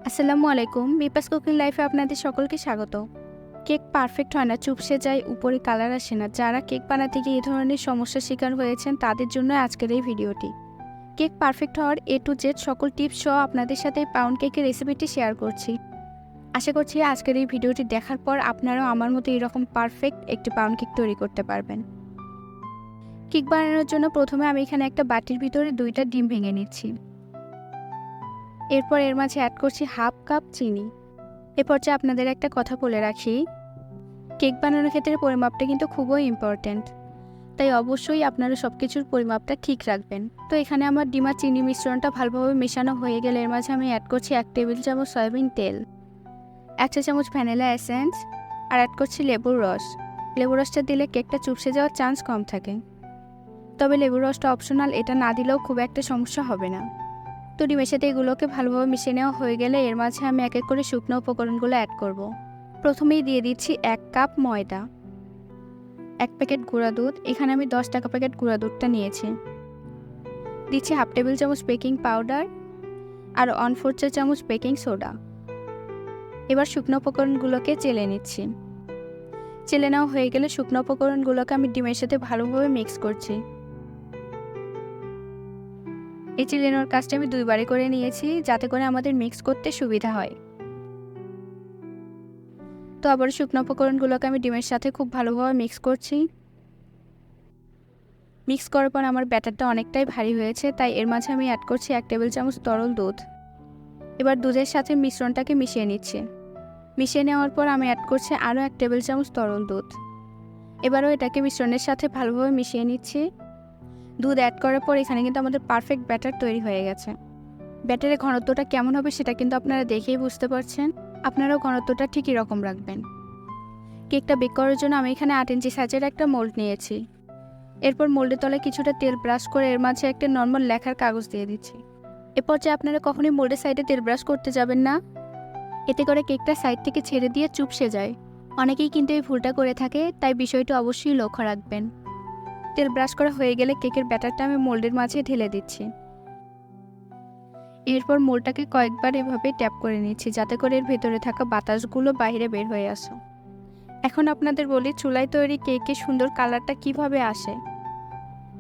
আসসালামু আলাইকুম। বিপাস কুকিং লাইফে আপনাদের সকলকে স্বাগত। কেক পারফেক্ট হয় না, চুপসে যায়, উপরে কালার আসে না। যারা কেক বানাতে গিয়ে এই ধরনের সমস্যার শিকার হয়েছেন তাদের জন্য আজকের এই ভিডিওটি। কেক পারফেক্ট হওয়ার A to Z সকল টিপস সহ আপনাদের সাথে পাউন্ড কেকের রেসিপিটি শেয়ার করছি। আশা করছি আজকের এই ভিডিওটি দেখার পর আপনারাও আমার মতো এরকম পারফেক্ট একটি পাউন্ড কেক তৈরি করতে পারবেন। কেক বানানোর জন্য প্রথমে আমি এখানে একটা বাটির ভিতরে 2টা ডিম ভেঙে নিচ্ছি। এরপর এর মাঝে অ্যাড করছি হাফ কাপ চিনি। এ পর্যায়ে আপনাদের একটা কথা বলে রাখি, কেক বানানোর ক্ষেত্রে পরিমাপটা কিন্তু খুবই ইম্পর্ট্যান্ট, তাই অবশ্যই আপনারা সব কিছুর পরিমাপটা ঠিক রাখবেন। তো এখানে আমার ডিম আর চিনি মিশ্রণটা ভালোভাবে মেশানো হয়ে গেলে এর মাঝে আমি অ্যাড করছি 1 টেবিল চামচ সয়াবিন তেল, 1 চা চামচ ভ্যানিলা এসেন্স আর অ্যাড করছি লেবুর রস। লেবুর রসটা দিলে কেকটা চুপসে যাওয়ার চান্স কম থাকে, তবে লেবুর রসটা অপশনাল, এটা না দিলেও খুব একটা সমস্যা হবে না। তো ডিমের সাথে এগুলোকে ভালোভাবে মিশিয়ে নেওয়া হয়ে গেলে এর মাঝে আমি এক এক করে শুকনো উপকরণগুলো অ্যাড করব। প্রথমেই দিয়ে দিচ্ছি 1 কাপ ময়দা, 1 প্যাকেট গুঁড়া দুধ, এখানে আমি 10 টাকা প্যাকেট গুঁড়া দুধটা নিয়েছি। দিচ্ছি হাফ টেবিল চামচ বেকিং পাউডার আর 1/4 চা চামচ বেকিং সোডা। এবার শুকনো উপকরণগুলোকে চেলে নিচ্ছি। চেলে নেওয়া হয়ে গেলে শুকনো উপকরণগুলোকে আমি ডিমের সাথে ভালোভাবে মিক্স করছি। এই চেলে নেওয়ার কাজটা আমি 2 বারে করে নিয়েছি যাতে করে আমাদের মিক্স করতে সুবিধা হয়। তো আবার শুকনো উপকরণগুলোকে আমি ডিমের সাথে খুব ভালোভাবে মিক্স করছি। মিক্স করার পর আমার ব্যাটারটা অনেকটাই ভারী হয়েছে, তাই এর মাঝে আমি অ্যাড করছি 1 টেবিল চামচ তরল দুধ। এবার দুধের সাথে মিশ্রণটাকে মিশিয়ে নিচ্ছি। মিশিয়ে নেওয়ার পর আমি অ্যাড করছি আরও 1 টেবিল চামচ তরল দুধ। এবারও এটাকে মিশ্রণের সাথে ভালোভাবে মিশিয়ে নিচ্ছি। দুধ অ্যাড করার পর এখানে কিন্তু আমাদের পারফেক্ট ব্যাটার তৈরি হয়ে গেছে। ব্যাটারের ঘনত্বটা কেমন হবে সেটা কিন্তু আপনারা দেখেই বুঝতে পারছেন। আপনারাও ঘনত্বটা ঠিক এরকম রাখবেন। কেকটা বেক করার জন্য আমি এখানে 8 ইঞ্চি সাইজের একটা মোল্ড নিয়েছি। এরপর মোল্ডের তলায় কিছুটা তেল ব্রাশ করে এর মাঝে একটা নর্মাল লেখার কাগজ দিয়ে দিচ্ছি। এ পর্যায়ে আপনারা কখনোই মোল্ডের সাইডে তেল ব্রাশ করতে যাবেন না, এতে করে কেকটা সাইড থেকে ছেড়ে দিয়ে চুপসে যায়। অনেকেই কিন্তু এই ভুলটা করে থাকে, তাই বিষয়টি অবশ্যই লক্ষ্য রাখবেন। তেল ব্রাশ করা হয়ে গেলে কেকের ব্যাটারটা আমি মোল্ডের মাঝে ঢেলে দিচ্ছি। এরপর মোল্ডটাকে কয়েকবার এভাবে ট্যাপ করে নিচ্ছি যাতে করে এর ভেতরে থাকা বাতাসগুলো বাইরে বের হয়ে আসে। এখন আপনাদের বলি, চুলায় তৈরি কেকে সুন্দর কালারটা কিভাবে আসে।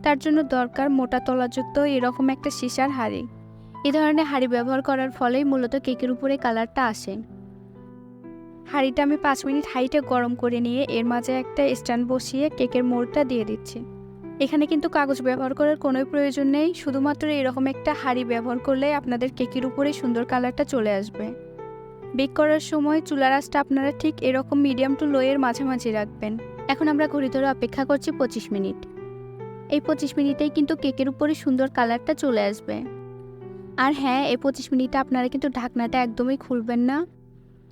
তার জন্য দরকার মোটা তলাযুক্ত এরকম একটা সীসার হাঁড়ি। এই ধরনের হাঁড়ি ব্যবহার করার ফলেই মূলত কেকের উপরে কালারটা আসে। হাঁড়িটা আমি 5 মিনিট হাইটে গরম করে নিয়ে এর মাঝে একটা স্ট্যান্ড বসিয়ে কেকের মোল্ডটা দিয়ে দিচ্ছি। এখানে কিন্তু কাগজ ব্যবহার করার কোনো প্রয়োজন নেই, শুধুমাত্র এরকম একটা হাঁড়ি ব্যবহার করলেই আপনাদের কেকের উপরে সুন্দর কালারটা চলে আসবে। বেক করার সময় চুলার আঁচটা আপনারা ঠিক এরকম মিডিয়াম টু লো এর মাঝামাঝি রাখবেন। এখন আমরা ঘড়ি ধরে অপেক্ষা করছি 25 মিনিট। এই 25 মিনিটেই কিন্তু কেকের উপরে সুন্দর কালারটা চলে আসবে। আর হ্যাঁ, এই 25 মিনিটে আপনারা কিন্তু ঢাকনাটা একদমই খুলবেন না,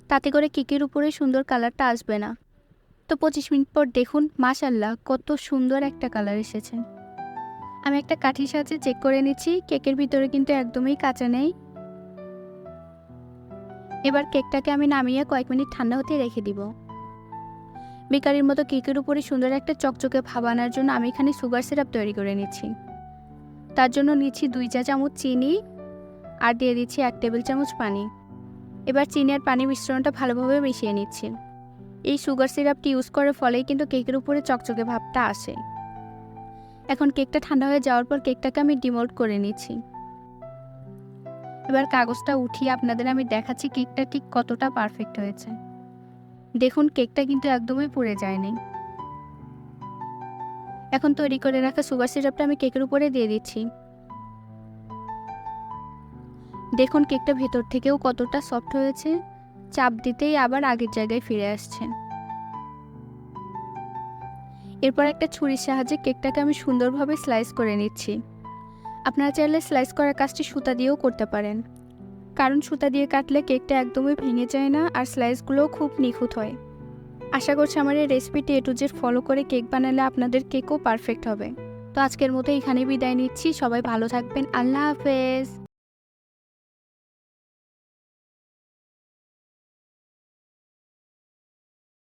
তাতে করে কেকের উপরে সুন্দর কালারটা আসবে না। তো 25 মিনিট পর দেখুন, মাশাআল্লাহ কত সুন্দর একটা কালার এসেছে। আমি একটা কাঠির সাহায্যে চেক করে নিচ্ছি, কেকের ভিতরে কিন্তু একদমই কাঁচা নেই। এবার কেকটাকে আমি নামিয়ে কয়েক মিনিট ঠান্ডা হতে রেখে দিব। বেকারির মতো কেকের উপরে সুন্দর একটা চকচকে ভাব আনার জন্য আমি এখানে সুগার সিরাপ তৈরি করে নিচ্ছি। তার জন্য নিচ্ছি 2 চা চামচ চিনি আর দিয়ে দিচ্ছি 1 টেবিল চামচ পানি। এবার চিনি আর পানি মিশ্রণটা ভালোভাবে মিশিয়ে নিচ্ছি। এই সুগার সিরাপটি ইউজ করার ফলেই কিন্তু কেকের উপরে চকচকে ভাবটা আসে। এখন কেকটা ঠান্ডা হয়ে যাওয়ার পর কেকটাকে আমি ডিমোল্ড করে নিচ্ছি। এবার কাগজটা উঠিয়ে আপনাদের আমি দেখাচ্ছি কেকটা ঠিক কতটা পারফেক্ট হয়েছে। দেখুন, কেকটা কিন্তু একদমই পুড়ে যায়নি। এখন তৈরি করে রাখা সুগার সিরাপটা আমি কেকের উপরে দিয়ে দিচ্ছি। দেখুন কেকটা ভেতর থেকেও কতটা সফট হয়েছে, চাপ দিতেই আবার আগের জায়গায় ফিরে আসছে। এরপর একটা ছুরির সাহায্যে কেকটাকে আমি সুন্দরভাবে স্লাইস করে নিচ্ছি। আপনারা চাইলে স্লাইস করার কাজটি সুতা দিয়েও করতে পারেন, কারণ সুতা দিয়ে কাটলে কেকটা একদমই ভেঙে যায় না আর স্লাইসগুলোও খুব নিখুঁত হয়। আশা করছি আমার এই রেসিপিটি A to Z ফলো করে কেক বানালে আপনাদের কেকও পারফেক্ট হবে। তো আজকের মতো এখানেই বিদায় নিচ্ছি। সবাই ভালো থাকবেন। আল্লাহ হাফেজ।